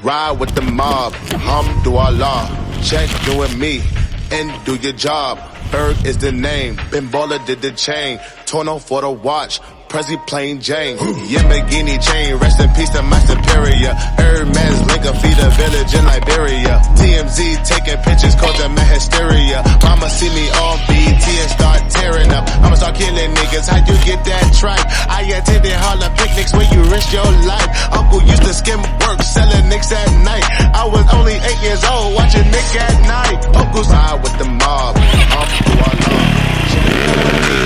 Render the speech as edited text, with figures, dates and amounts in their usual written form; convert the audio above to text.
ride with the mob. Alhamdulillah, check doing me and do your job. Berg is the name, Ben Baller did the chain, Torno for the watch, Prezi plain Jane, Yamborghini chain, rest in peace to my superior. Hermes Linker feed a village in Liberia. TMZ taking pictures, causing my hysteria. Mama see me on BT and start tearing up. I'ma start killing niggas, how you get that tripe? I attended Harlem picnics where you risk your life. Uncle used to skim work, selling nicks at night. I was only 8 years old, watching Nick at night. Uncle's ride with the mob, off to our love.